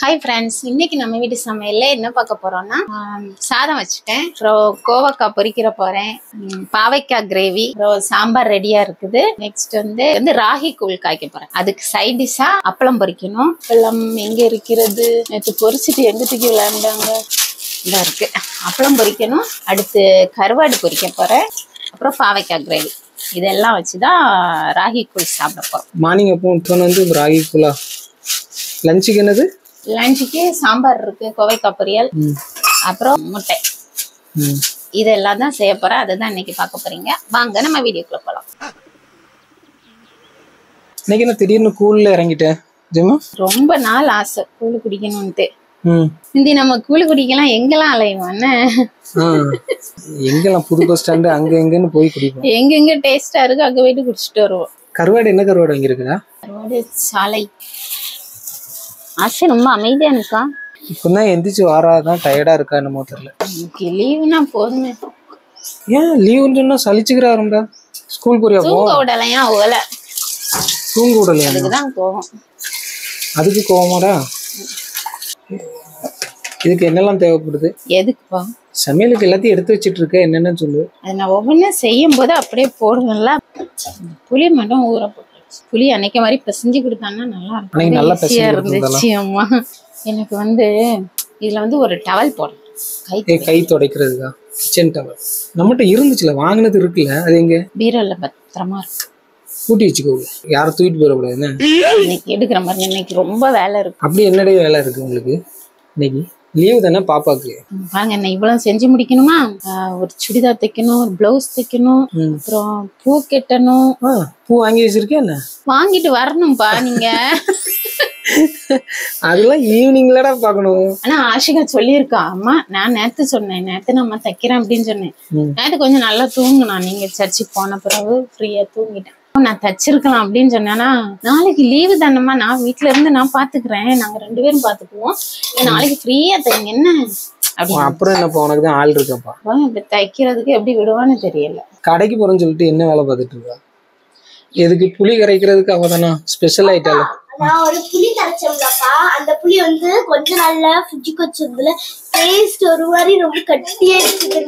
Hi friends, இன்னைக்கு நம்ம வீட்டு சமையல்ல என்ன பார்க்க போறோம்னா சாதம் வச்சிட்டேன். அப்புறம் கோவக்காய் பொரிக்கிற போறேன். பாவைக்காய் கிரேவி, அப்புறம் சாம்பார் ரெடியா இருக்குது. நெக்ஸ்ட் வந்து ராகி கூழ் காய்க்க போறேன். அதுக்கு சைட் டிஷ்ஷா அப்பளம் பொரிக்கணும். அப்பளம் எங்க இருக்கிறது? நேற்று பொரிச்சிட்டு எங்க தூக்கி விளையாண்டாங்க. இதா இருக்கு. அப்பளம் பொரிக்கணும். அடுத்து கருவாடு பொரிக்க போறேன். அப்புறம் பாவைக்காய் கிரேவி. இதெல்லாம் வச்சுதான் ராகி கூழ் சாப்பிட போறோம். மார்னிங் அப்போ வந்து ராகி கூழா? லஞ்சுக்கு என்னது? லஞ்சுக்கு சாம்பார் இருக்கு, கோவைக்காய் பொரியல், அப்புறம் முட்டை. இதெல்லாம் தான் செய்ய போறேன். அதுதான் இன்னைக்கு பார்க்க போறீங்க. வாங்க நம்ம வீடியோக்குள்ள போலாம். இன்னைக்கு என்ன திடீர்னு கூழ்ல இறங்கிட்டேன் ஜெமா? ரொம்ப நாள் ஆசை கூழ் குடிக்கணும்ட்டு. இந்தி நம்ம கூழ் குடிக்கலாம் எங்கெல்லாம் அலைவோம். எங்கெல்லாம் புது பஸ் ஸ்டாண்டு அங்க எங்கன்னு போய் குடிப்போம். எங்கெங்க டேஸ்டா இருக்கு அங்க போயிட்டு குடிச்சிட்டு வருவோம். கருவாடு என்ன கருவாடு வாங்கியிருக்குதா? கருவாடு சாலை. ஆசை ரொம்ப அமைதியா இருக்கா. இப்பதான் எந்திரிச்சு வாராதான் டயர்டா இருக்கா என்னமோ தெரியல. லீவுனா போதுமே. ஏன் லீவுன்னு சொன்னா சலிச்சுக்கிறாருடா. ஸ்கூல் போறியா? தூங்க விடலையா? ஓல தூங்க விடலையா? அதுக்குதான் கோவம். அதுக்கு கோவமாடா? இதுக்கு என்னெல்லாம் தேவைப்படுது? எதுக்குப்பா? சமையலுக்கு எல்லாத்தையும் எடுத்து வச்சிட்டு இருக்க. என்னென்னு சொல்லு. அது நான் ஒவ்வொன்றும் செய்யும் போது அப்படியே போடுவேன்ல. புளி மட்டும் ஊற போட்டு புளி அன்னைக்கு மாதிரி பிசைஞ்சு கொடுத்தாங்கன்னா நல்லா இருந்துச்சு. அம்மா எனக்கு இதுல ஒரு டவல் போடுறேன் கை துடைக்கிறதுக்கா. கிச்சன் டவல் நம்மகிட்ட இருந்துச்சுல, வாங்கினது இருக்குல்ல, அது எங்க? பீரோல பத்திரமா இருக்கு. கூட்டி வச்சுக்கோங்க, யாரும் தூக்கிட்டு போயிடக்கூடாது. இன்னைக்கு எடுக்கிற மாதிரி. இன்னைக்கு ரொம்ப வேலை இருக்கு. அப்படி என்னடைய வேலை இருக்கு உங்களுக்கு? இன்னைக்கு லீவு தானே பாப்பாக்கு? பாருங்க, என்ன இவ்வளவு செஞ்சு முடிக்கணுமா? ஒரு சுடிதார் தைக்கணும், ஒரு பிளவுஸ் தைக்கணும், அப்புறம் பூ கட்டணும். பூ வாங்கி வச்சிருக்கேன். என்ன வாங்கிட்டு வரணும்பா நீங்க? அதெல்லாம் ஈவினிங்லடா பாக்கணும். ஆனா ஆஷிகா சொல்லியிருக்கா, அம்மா நான் நேத்து சொன்னேன், நேத்து நம்ம தைக்கிறேன் அப்படின்னு சொன்னேன். நேத்து கொஞ்சம் நல்லா தூங்குனா. நீங்க சர்ச்சுக்கு போன பிறகு ஃப்ரீயா தூங்கிட்டேன். நான் தச்சிருக்கலாம் அப்படின்னு சொன்னேன்னா, நாளைக்கு லீவு தானம்மா, நான் வீட்டுல இருந்து நான் பாத்துக்கிறேன், நாங்க 2 பேரும் பாத்துக்குவோம், நாளைக்கு ஃப்ரீயா தைங்க என்ன அப்படின்னு. அப்புறம் என்னப்பா, உனக்குதான் ஆள் இருக்கப்பா. இப்ப தைக்கிறதுக்கு எப்படி விடுவான்னு தெரியல. கடைக்கு போறேன்னு சொல்லிட்டு என்ன வேலை பார்த்துட்டு இருக்கா? எதுக்கு? புளி கரைக்கிறதுக்கு அவதானா ஸ்பெஷல் ஆயிட்டால. நான் ஒரு புளி கரைச்சோம்லப்பா, அந்த புளி கொஞ்ச நாள்ல ஃப்ரிட்ஜுக்கு வச்சதுல டேஸ்ட் ஒரு மாதிரி ரொம்ப கட்டியா இருக்கு.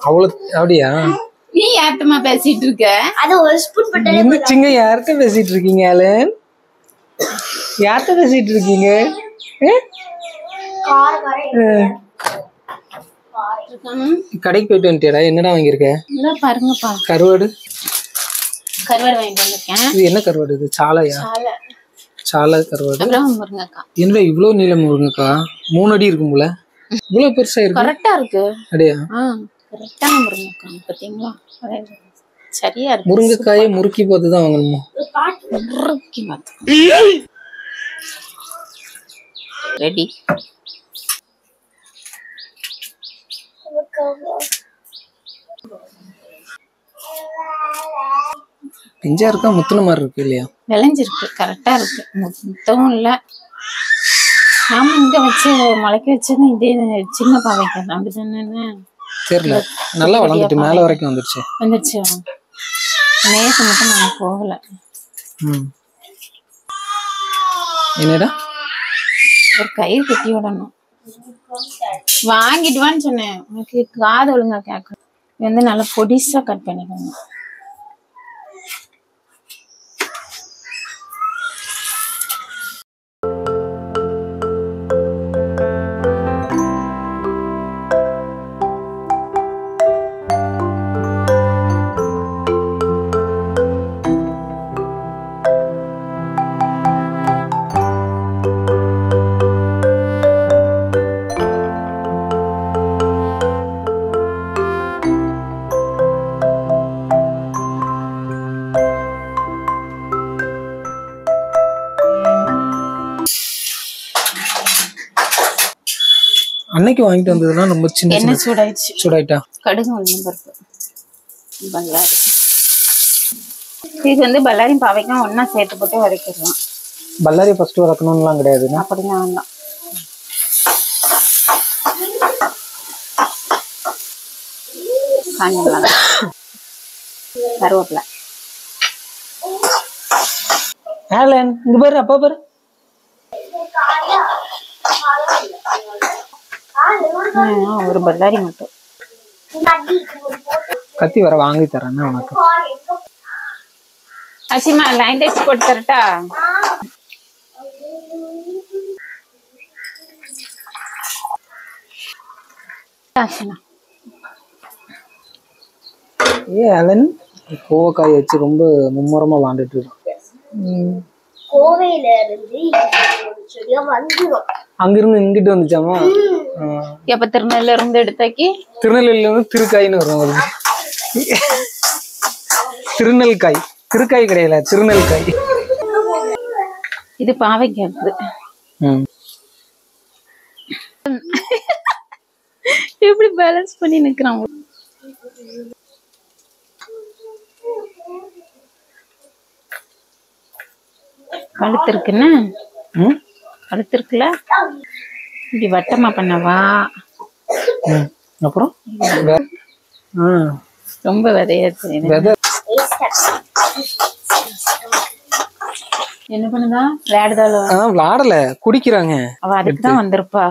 அவ்வளவு அப்படியா? நீ யார்ட்டமா பேசிட்டு இருக்க? அது ஒரு ஸ்பூன் பட்டே இருந்துச்சுங்க. யார்கிட்ட பேசிட்டு இருக்கீங்க ஆலன்? யார்கிட்ட பேசிட்டு இருக்கீங்க? கடைக்கு போயிட்டு வந்துட்டியாடா? என்னடா வாங்கியிருக்க? பாருங்கப்பா, கருவாடு. கருவாடு வாங்கிட்டு வந்திருக்கேன். இது என்ன கருவாடு? இது சாலையா? சாலை கருவாடு. முருங்கக்காய். என்னடா இவ்வளவு நீளம் முருங்கக்கா? 3 அடி இருக்கும்ல. இவ்வளவு பெருசா இருக்கு. கரெக்டா இருக்கு. அப்படியா? கரெக்டான முருங்கக்காய் பாத்தீங்களா? சரியா இருக்கு. முருங்கைக்காயை முறுக்கி பார்த்துதான் வாங்கணுமா? முறுக்கி பார்த்து ரெடி. பிஞ்சா இருக்கா முத்துன மாதிரி இருக்கு இல்லையா? விளைஞ்சிருக்கு, கரெக்டா இருக்கு. முத்தவும் இல்ல. நாம இங்க வச்சு முளைக்க வச்சது இதே சின்ன பாவைக்காய் அப்படிதானே? தெரியல, நல்லா வளர்ந்துட்டு மேல வரைக்கும் வந்துருச்சு. நேத்து மட்டும் நான் போகல. என்னடா ஒரு கயிறு கட்டி விடணும். வாங்கிட்டு வான்னு சொன்னேன். உனக்கு காது ஒழுங்கா கேட்க. நல்லா பொடிசா கட் பண்ணிக்கணும். அன்னைக்கு வாங்கிட்டு வந்ததுலாம் ரொம்ப சின்ன. என்ன சூடாயிடுச்சு? சூடாயிட்டா? கடுகு உளுந்தம் பருப்பு, பல்லாரி. இது பல்லாரி பாவைக்கும் ஒன்னா சேர்த்து போட்டு வதக்கிடலாம். பல்லாரி ஃபர்ஸ்ட் வதக்கணும்லாம் கிடையாது. அப்படிலாம் வேண்டாம். கருவேப்பிலை. ஆலன் இங்க பாரு, அப்பா பாரு. ஒரு பல்லாரி மட்டும். கத்தி வர வாங்கி தரேன்னா உனக்கு. அசிமா லைன் டெக்ஸ் போட்டு தரட்டா? அலன் கோவக்காய் வச்சு ரொம்ப மும்முரமா விளாண்டுட்டு இருக்கோம். கோவையில இருந்து வந்துடும். அங்கிருந்து இங்கிட்டு வந்துச்சாமா? எப்ப திருநெல்வேலியில இருந்து எடுத்தாக்கி திருநெல்வேலியில இருந்து திருக்காயின்னு வரும். அது திருநெல்காய், திருக்காய் கிடையாது, திருநெல்காய். இது பாவைக்காய். எப்படி பேலன்ஸ் பண்ணி நிக்கிறான். கழுத்து இருக்குன்னு கழுத்து இருக்குல்ல, இப்படி வட்டமா பண்ணவா? அப்புறம் ரொம்ப விதையாச்சு. என்ன பண்ணுதா? விளையாடுதாலும் விளையாடல, குடிக்கிறாங்க. அவ அதுக்குதான் வந்திருப்பா.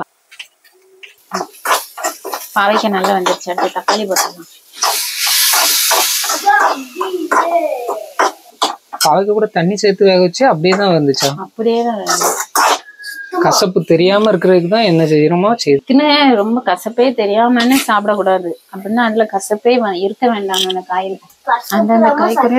பாவைக்காய் நல்லா வந்துருச்சு. அடுத்து தக்காளி போட்டலாம். பாவைக்காய் கூட தண்ணி சேர்த்து வேக வச்சு அப்படியே தான் வந்துச்சா? அப்படியே தான். கசப்பு தெரியாம இருக்கிறதுக்கு தான் என்ன செய்யணுமோ செய்யுதுன்னு. ரொம்ப கசப்பே தெரியாமன்னு சாப்பிடக்கூடாது. அப்படின்னா அதுல கசப்பே இருக்க வேண்டாம் அந்த காயில. அந்தந்த காய்கறி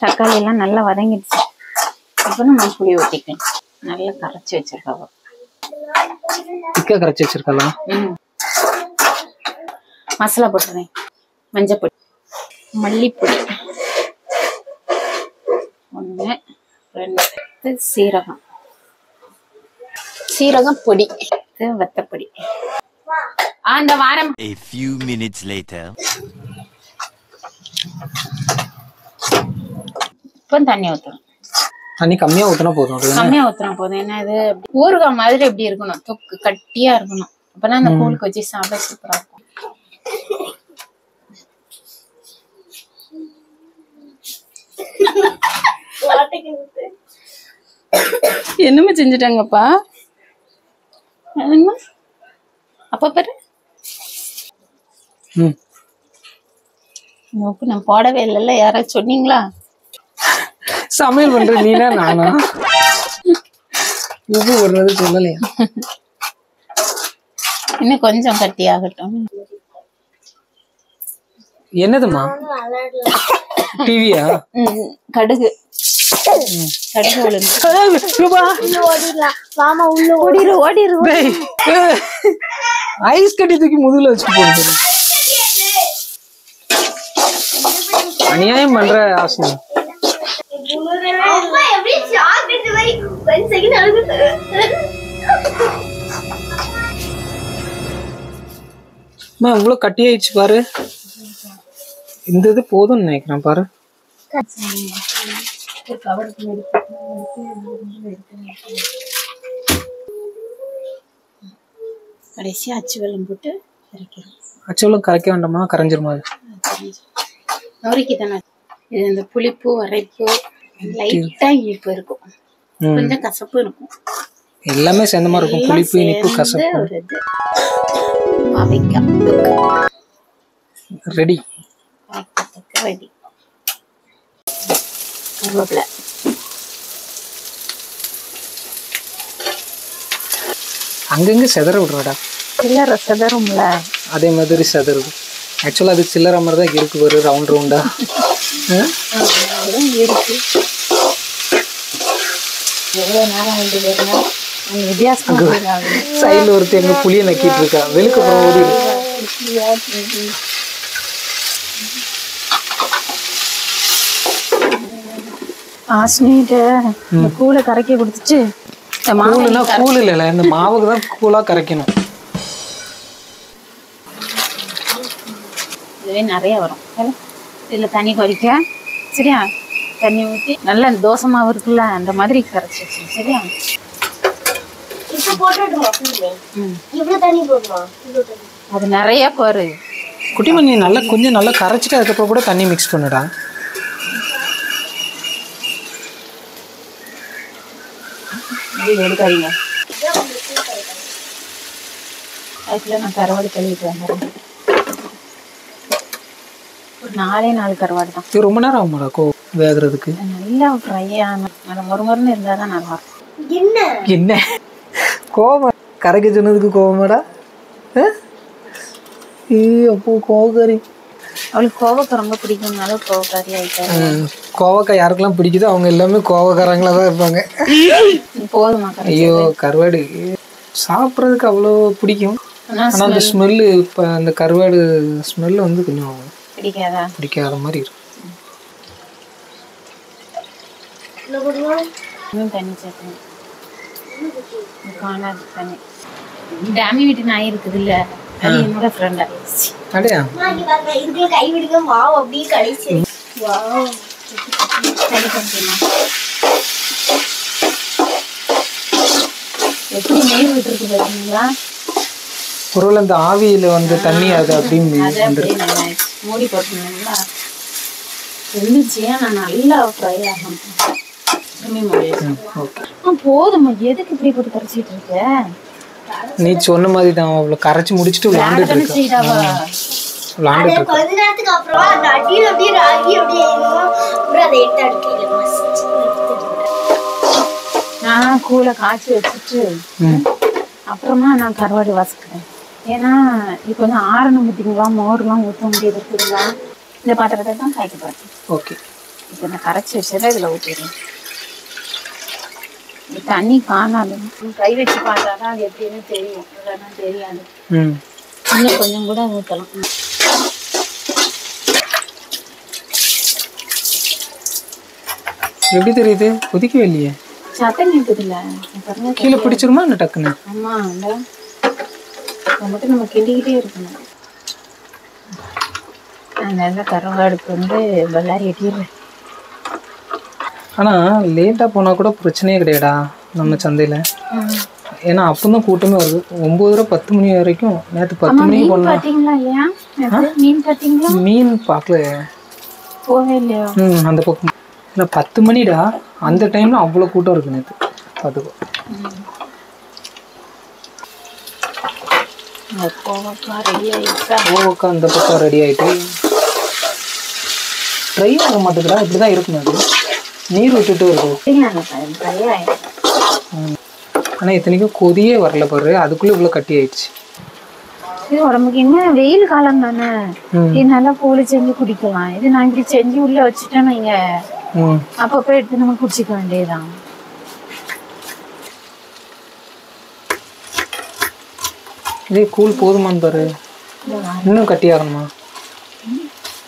தக்காளி எல்லாம் நல்லா வதங்கிடுச்சு. அப்ப நம்ம புளி ஊத்திக்கலாம். நல்லா கரைச்சி வச்சிருக்கா. திக்கா கரைச்சி வச்சிருக்கலாம். மசாலா போட்டுறேன். மஞ்சப்பொடி, மல்லிப்பொடி 1 2, சீரகம், சீரகம் பொடி, வத்தப்பொடி. அந்த வாரம். A few minutes later. இப்போ தண்ணி ஊத்தணும். தண்ணி கம்மியா ஊத்தினா போதும். கம்மியா ஊத்தினா போதும். ஏன்னா இது ஊறுகாய் மாதிரி எப்படி இருக்கணும், தொக்கு கட்டியா இருக்கணும். அப்பதான் அந்த கூழுக்கு வச்சு சாப்பிட சூப்பரா இருக்கும். என்னமா செஞ்சுட்டாங்கப்பா? அப்ப பாரு, உப்பு நான் போடவே இல்லைல்ல. யாராச்சும் சொன்னீங்களா? சமையல் பண்ற நீனா நானா? உப்பு போடுறது சொல்லலையா? இன்னும் கொஞ்சம் கட்டி ஆகட்டும். என்னதுமா? டிவியா? கடுகு, கடுகு உளுந்து. ஓடிரு. ஐஸ் கட்டி தூக்கி முதுகுல வச்சுட்டு போடுது. அநியாயம் பண்ற ஆசை. இவ்வளவு கட்டி ஆயிடுச்சு பாரு. இந்த இது போதும்னு நினைக்கிறேன் பாரு. கடைசியா அச்சு வெல்லம் போட்டு கரைக்கிறோம். அச்சு வெல்லம் கரைக்க வேண்டாமா? கரைஞ்சிருமா? நொறுக்கி தானே. இது இந்த புளிப்பு, வரைப்பு, லைட்டா இனிப்பு இருக்கும், கொஞ்சம் கசப்பு இருக்கும். எல்லாமே சேர்ந்த மாதிரி இருக்கும். புளிப்பு, இனிப்பு, கசப்பு. ஒரு இது பாவைக்காய் ரெடி. ரெடி. கருவேப்பிலை. அங்கங்க செதற விடுறடா. சில்லறை செதறும்ல, அதே மாதிரி செதறுது. ஆக்சுவலா அது சில்லற மாதிரி தான் இருக்கு பாரு, ரவுண்ட் ரவுண்டா இருக்கு. எவ்வளவு நேரம் வந்து வித்தியாசம். சைடுல ஒருத்தர் எங்க புளிய நக்கிட்டு இருக்கா. வெளுக்க போகுது. ஆஸ்னிட்ட இந்த கூழை கரைக்க கொடுத்துட்டு, கூழ் இல்ல, இந்த மாவுக்கு தான் கூழா கரைக்கணும். இதுவே நிறைய வரும். இதுல தண்ணி கொதிக்க, சரியா? தண்ணி ஊற்றி நல்லா தோசை மாவு இருக்குல்ல, அந்த மாதிரி கரைச்சி வச்சு, சரியா? அது நிறைய பாரு குட்டிமணி. நல்லா கொஞ்சம் நல்லா கரைச்சிட்டு அதுக்கப்புறம் கூட தண்ணி மிக்ஸ் பண்ணுடா. இது எடுக்காதீங்க. அதுக்குள்ள நான் கருவாடு கழுவிட்டு வந்துடுறேன். ஒரு 4 கருவாடு தான். இது ரொம்ப நேரம் ஆகுமாடா வேகிறதுக்கு? நல்லா ஃப்ரை ஆகணும். அது மொறுமொறுன்னு இருந்தால் தான் நல்லா இருக்கும். என்ன கோவம் கரைக்க சொன்னதுக்கு கோவமாடா? அப்போ கோவக்காரி. அவளுக்கு கோவக்காய் ரொம்ப பிடிக்கும்னால கோவக்காரி ஆயிட்டாரு. கோவக்காய் யாருக்கெல்லாம் பிடிக்குதோ அவங்க எல்லாமே கோவக்காரங்களா தான் இருப்பாங்க. போதுமா? ஐயோ கருவாடு சாப்பிட்றதுக்கு அவ்வளோ பிடிக்கும். ஆனால் அந்த ஸ்மெல்லு இப்போ அந்த கருவாடு ஸ்மெல்லு வந்து கொஞ்சம் பிடிக்காத மாதிரி இருக்கும். தண்ணி சேர்க்கணும். காணாது தண்ணி. டேமி வீட்டு நாய் இருக்குது இல்ல, அது என்னோட ஃப்ரெண்ட் ஆயிடுச்சு. அப்படியா? இதுக்குள்ள கை விடுங்க மாவு அப்படியே கடைசி. எப்படி நீர் விட்டுருக்கு பாத்தீங்களா? ஒருவேளை அந்த ஆவியில வந்து தண்ணி அது அப்படின்னு மூடி போட்டுங்களா இருந்துச்சு. நான் நல்லா ஃப்ரை ஆகும். போதுமா? எதுக்கு இப்படி போட்டு கரைச்சிட்டு இருக்க? நீ சொன்ன மாதிரி தான் அவ்வளோ கரைச்சி முடிச்சுட்டு விளாண்டுட்டு இருக்கேன். கொஞ்ச நேரத்துக்கு அப்புறம் அந்த அடியில் அப்படியே ராகி அப்படியே அதை எடுத்து அடிக்க நான் கூழ காய்ச்சி வச்சுட்டு அப்புறமா நான் கருவாடு வசக்கிறேன். ஏன்னா இப்போ வந்து ஆறணும் பார்த்தீங்களா, மோர்லாம் ஊற்ற முடியாது இருக்குதுங்களா, இந்த பாத்திரத்தை தான் காய்க்க போகிறேன். ஓகே, இப்போ நான் கரைச்சி வச்சதை இதில் ஊற்றிடுறேன். தண்ணி காணாது, கை வச்சு பார்த்தாதான் அது எப்படின்னு தெரியும், இல்லைன்னா தெரியாது. இன்னும் கொஞ்சம் கூட ஊற்றலாம். எப்படி தெரியுது? கொதிக்கவே இல்லையே. சத்தம் கேட்குதுல்ல, கீழே பிடிச்சிருமா என்ன டக்குன்னு? ஆமா, இல்லை அதை மட்டும் நம்ம கிண்டிக்கிட்டே இருக்கணும். நல்ல கருவாடுக்கு வந்து பல்லாரி எட்டிடுறேன். ஆனால் லேட்டாக போனால் கூட பிரச்சனையே கிடையாடா நம்ம சந்தையில். ஏன்னா அப்போ தான் கூட்டமே வருது. 9:30 10 மணி வரைக்கும். நேற்று 10 மணிக்கு போனோம். பார்த்தீங்களா? ஏன் மீன் பார்த்தீங்களா? மீன் பார்க்கல, போவே இல்லையா? அந்த பக்கம் இல்லை 10 மணிடா. அந்த டைமில் அவ்வளோ கூட்டம் இருக்கு நேற்று. பார்த்துக்கோ. கோவக்கா அந்த பக்கம் ரெடி ஆகிட்டு ட்ரை ஆக மாட்டேங்குதா? இப்படி தான் இருக்கும். அது நீர் விட்டுட்டு இருக்கும். ஆனால் இத்தனைக்கும் கொதியே வரல பாரு, அதுக்குள்ளே இவ்வளோ கட்டி ஆயிடுச்சு. இது உடம்புக்கு என்ன வெயில் காலம் தானே, இது நல்லா போலி செஞ்சு குடிக்கலாம். இது நான் இப்படி செஞ்சு உள்ள வச்சுட்டேன் நீங்க அப்பப்போ எடுத்து நம்ம குடிச்சிக்க வேண்டியதுதான். இதே கூழ் போதுமான்னு பாரு. இன்னும் கட்டி ஆகணுமா?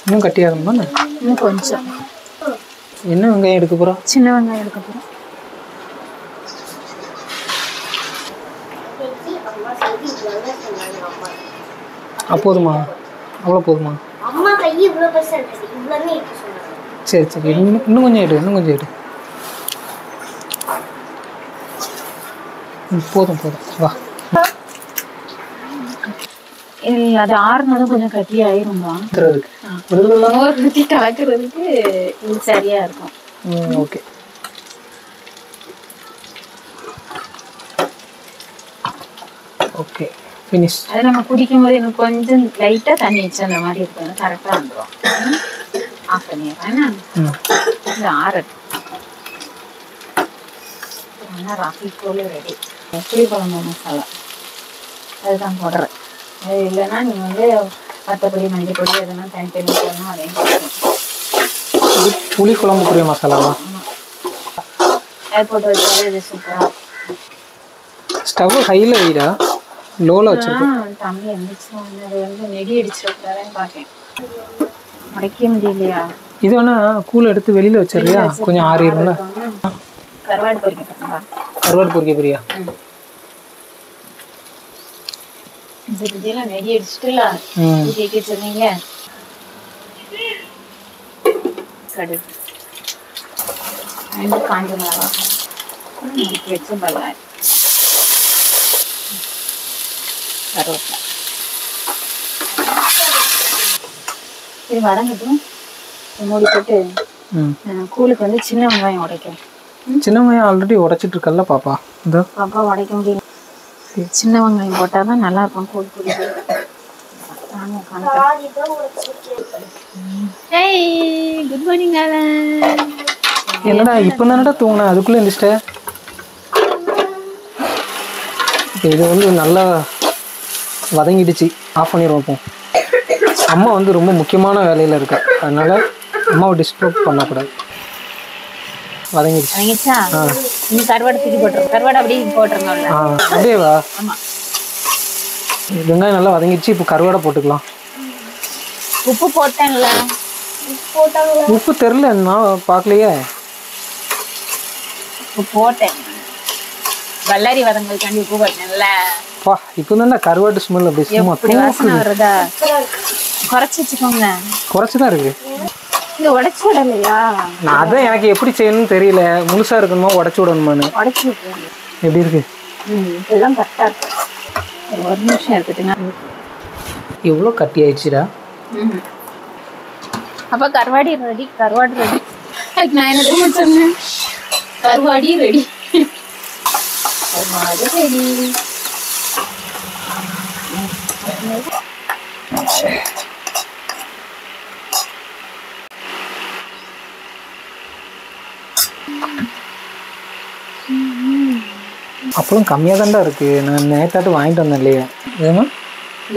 இன்னும் கட்டி ஆகணுமா? இன்னும் கொஞ்சம். என்ன வெங்காயம் எடுக்க போகிறோம்? சின்ன வெங்காயம் எடுக்க போகிறோம். போதுமா? அவ்வளோ போதுமா? அம்மா கை இவ்வளோ பெருசாக இருக்குது, இவ்வளோமே எடுக்க சொன்னாங்க. சரி சரி, இன்னும் கொஞ்சம் எடு, இன்னும் கொஞ்சம் எடு. போதும் போதும், வா. இல்லை, அது ஆறுனதும் கொஞ்சம் கட்டி ஆயிருமா? ஊற்றி கலக்கிறதுக்கு இது சரியா இருக்கும். ஓகே. Okay, finish. அது நம்ம குடிக்கும் போது எனக்கு கொஞ்சம் லைட்டா தண்ணி வச்சு அந்த மாதிரி இருக்கும், கரெக்டா வந்துடும். ஆஃப் பண்ணிடுறேன். இது ஆறட்டும். ராகி கூழ் ரெடி. புளிக்குழம்பு மசாலா அதுதான் போடுறேன். அது இல்லைன்னா நீ வந்து மற்றபடி மஞ்சள் பொடி அதெல்லாம் தனித்தனி போடணும். அதையும் போடணும். புளிக்குழம்புக்குரிய மசாலாவா? அது போட்டு வச்சாலே இது சூப்பராக. ஸ்டவ் ஹையில் வைடா, லோவில் வச்சிருக்கேன். தம்பி எந்திரிச்சு அது வந்து நெடி அடிச்சிருக்காருன்னு பார்க்கேன். உடைக்க முடியலையா? இது வேணா கூழ் எடுத்து வெளியில் வச்சிருக்கியா? கொஞ்சம் ஆறிடும்ல. கருவாடு பொரிக்க. கருவாடு பொரிக்க போறியா? இதெல்லாம் நெடி அடிச்சுட்டுல கேட்க சொன்னீங்க. கடுகு, காஞ்ச மிளகா வச்சு பல்லாரி, கருவேப்பிலை. இது வதங்கட்டும். மூடி போட்டு கூழுக்கு வந்து சின்ன வெங்காயம் உடைக்கிறேன். சின்ன வெங்காயம் ஆல்ரெடி உடைச்சிட்டு இருக்கல்ல பாப்பா. இந்த பாப்பா உடைக்க முடியல. சின்ன வெங்காயம் போட்டால் தான் நல்லா இருக்கும் கூழ் குடிக்க. Good morning Alan. என்னடா இப்போ தானடா தூங்கினேன், அதுக்குள்ளே எழுந்திரிச்சிட்ட. இது வந்து நல்லா வதங்கிடுச்சு, ஆஃப் பண்ணிடுவோம். இப்போ அம்மா வந்து ரொம்ப முக்கியமான வேலையில் இருக்கா, அதனால அம்மாவை டிஸ்டர்ப் பண்ணக்கூடாது. வதங்கிடுச்சா? நீ கருவாடு தூக்கி போட்டுருங்க. கருவாடு அப்படியே போட்டுருங்க. அப்படியே வா. ஆமாம், வெங்காயம் நல்லா வதங்கிடுச்சு. இப்போ கருவாடை போட்டுக்கலாம். உப்பு போட்டேன்ல. உப்பு தெரில, நான் பார்க்கலையே. உப்பு போட்டேன், வல்லாரி வதங்களுக்காண்டி உப்பு போட்டேன்ல. பா இப்போ தான் கருவாட்டு ஸ்மெல் அப்படி சும்மா வாசனை வருதா? குறைச்சி வச்சுக்கோங்க. குறைச்சி தான் இருக்கு. இது உடைச்சு விடலையா? நான் அதான் எனக்கு எப்படி செய்யணும்னு தெரியல. முழுசா இருக்கணுமா உடச்சு விடணுமான்னு. உடைச்சு விட்டுருங்க. எப்படி இருக்கு? இதெல்லாம் கரெக்டாக இருக்கு. ஒரு நிமிஷம் இருக்குதுங்க. எவ்வளோ கட்டி ஆயிடுச்சுடா. அப்போ கருவாடி ரெடி. கருவாடு ரெடி. நான் என்ன சொன்னேன்? கருவாடி ரெடி. கருவாடு ரெடி. அப்பளும் கம்மியாக தான்டா இருக்கு. நான் நேற்றாட்டு வாங்கிட்டு வந்தேன் இல்லையா? ஏமா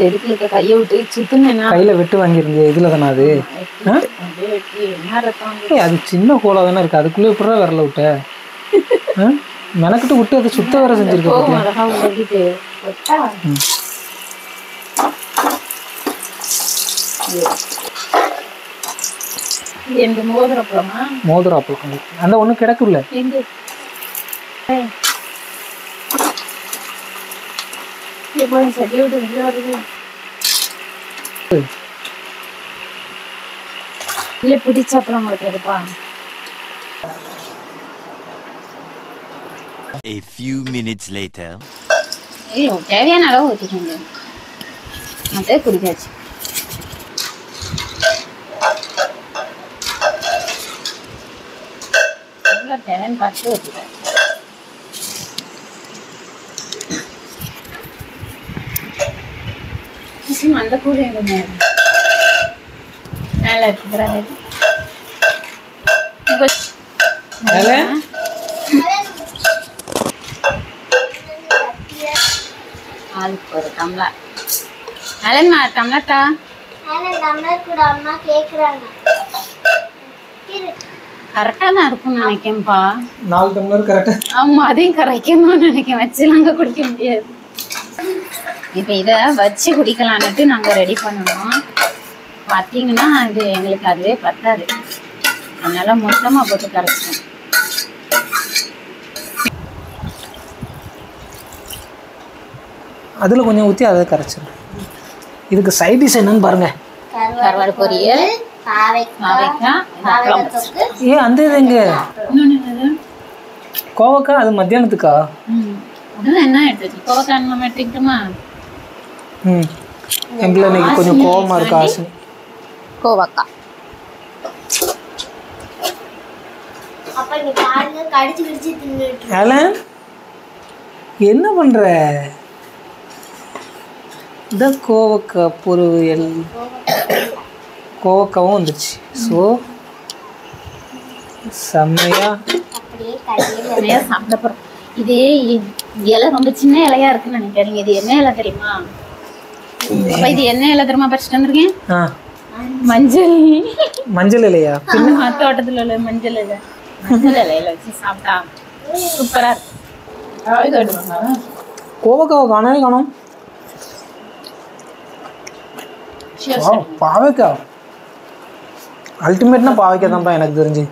எடுக்கல, கையை விட்டு சுத்துனேன்னா கையில் வெட்டு வாங்கியிருந்தேன். இதில் தானே அது? அது சின்ன கோலா தானே இருக்கு, அதுக்குள்ளே எப்படா விரல விட்ட? மெனக்கிட்டு விட்டு அதை சுத்த வர செஞ்சிருக்கேன். மோதிரம் அப்பளம் அந்த ஒண்ணு கிடக்குல்ல. பிடிச்சப்பளம் எடுப்பா. A few minutes later. தேவையான அளவு ஊற்றிக்கோங்க. அதே குடிக்காச்சு. தேவைன்னு பார்த்து ஊற்றிட்டேன். அந்த கூட மேல இருக்கிறாரு. ஆளுக்கு ஒரு டம்ளர். அலன்மா டம்ளர்டா. கரெக்டா தான் இருக்கும்னு நினைக்கேன்ப்பா. 4 டம்ளர் கரெக்டா. ஆமா, அதையும் கரைக்கணும்னு நினைக்கேன். வச்சுலாங்க குடிக்க முடியாது. இப்போ இதை வச்சு குடிக்கலான்ட்டு நாங்கள் ரெடி பண்ணணும். பார்த்தீங்கன்னா அது எங்களுக்கு அதுவே பத்தாது, அதனால மொத்தமாக போட்டு கரைச்சோம். அதில் கொஞ்சம் ஊற்றி அதை கரைச்சிடும். இதுக்கு சைட் டிஷ் என்னன்னு பாருங்க. கருவாடு பொரியல், பாவைக்காய். ஏன் அந்த இது எங்க? கோவக்காய் அது மத்தியானத்துக்கா? அதுதான் என்ன எடுத்து கோவக்காய் நம்ம எடுத்துக்கிட்டோமா? என் பிள்ளை இன்னைக்கு கொஞ்சம் கோவமா இருக்கு. ஆசை கோவக்காய். என்ன பண்ற? இந்த கோவக்காய் பொரியல், கோவக்காவும் வந்துச்சு. ஸோ செம்மையா சாப்பிட போறோம். இது இலை ரொம்ப சின்ன இலையா இருக்குன்னு நினைக்கிறீங்க. இது என்ன இலை தெரியுமா? இது என்ன இலை தெரியுமா? பறிச்சுட்டு வந்திருக்கேன். மஞ்சள். மஞ்சள் இலையா? தோட்டத்துல உள்ள மஞ்சள் இலை. மஞ்சள் இலையில வச்சு சாப்பிட்டா சூப்பரா இருக்கும். கோவக்காவை காணவே காணும். பாவைக்காய் அல்டிமேட்னா பாவைக்காய் தான்ப்பா எனக்கு தெரிஞ்சு.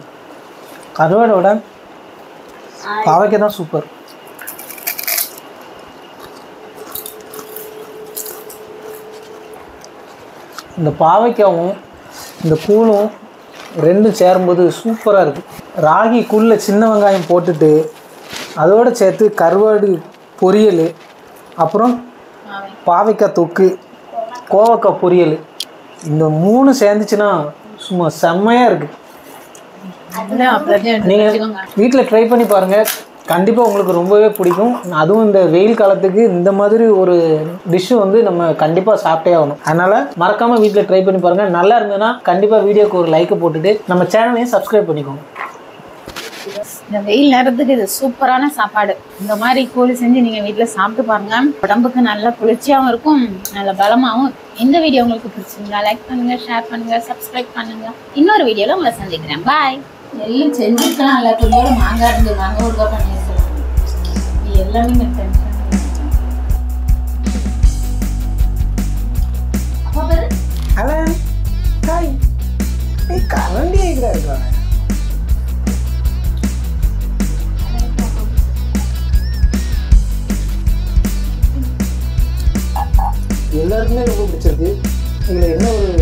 கருவாடோட பாவைக்காய் தான் சூப்பர். இந்த பாவைக்காவும் இந்த கூழும் ரெண்டும் சேரும்போது சூப்பராக இருக்குது. ராகிக்குள்ளே சின்ன வெங்காயம் போட்டுட்டு அதோடு சேர்த்து கருவாடு பொரியல், அப்புறம் பாவைக்காய் தொக்கு, கோவக்காய் பொரியல், இந்த 3 சேர்ந்துச்சுன்னா சும்மா செம்மையாக இருக்குது. நீங்கள் வீட்டில் ட்ரை பண்ணி பாருங்கள், கண்டிப்பாக உங்களுக்கு ரொம்பவே பிடிக்கும். அதுவும் இந்த வெயில் காலத்துக்கு இந்த மாதிரி ஒரு டிஷ்ஷு வந்து நம்ம கண்டிப்பாக சாப்பிட்டே ஆகணும். அதனால் மறக்காமல் வீட்டில் ட்ரை பண்ணி பாருங்கள். நல்லா இருந்ததுன்னா கண்டிப்பாக வீடியோக்கு ஒரு லைக்கை போட்டுட்டு நம்ம சேனலையும் சப்ஸ்கிரைப் பண்ணிக்கோங்க. இந்த வெயில் நேரத்துக்கு இது சூப்பரான சாப்பாடு. இந்த மாதிரி கூழ் செஞ்சு நீங்கள் வீட்டில் சாப்பிட்டு பாருங்க. உடம்புக்கு நல்ல குளிர்ச்சியாகவும் இருக்கும், நல்ல பலமாகவும். இந்த வீடியோ உங்களுக்கு பிடிச்சிருந்தா லைக் பண்ணுங்க, ஷேர் பண்ணுங்க, சப்ஸ்கிரைப் பண்ணுங்க. இன்னொரு வீடியோவில் உங்களை சந்திக்கிறேன். பாய். எல்லாம் செஞ்சுக்கலாம். எல்லாத்துக்கூட மாங்காய் இருந்து மாங்காய் ஊறுகாய் பண்ணி வச்சிருக்கேன். எல்லாமே டென்ஷன். அதான் காய் கரண்டி இருக்கா எல்லாருக்குமே ரொம்ப பிடிச்சிருக்கு. இதில் என்ன ஒரு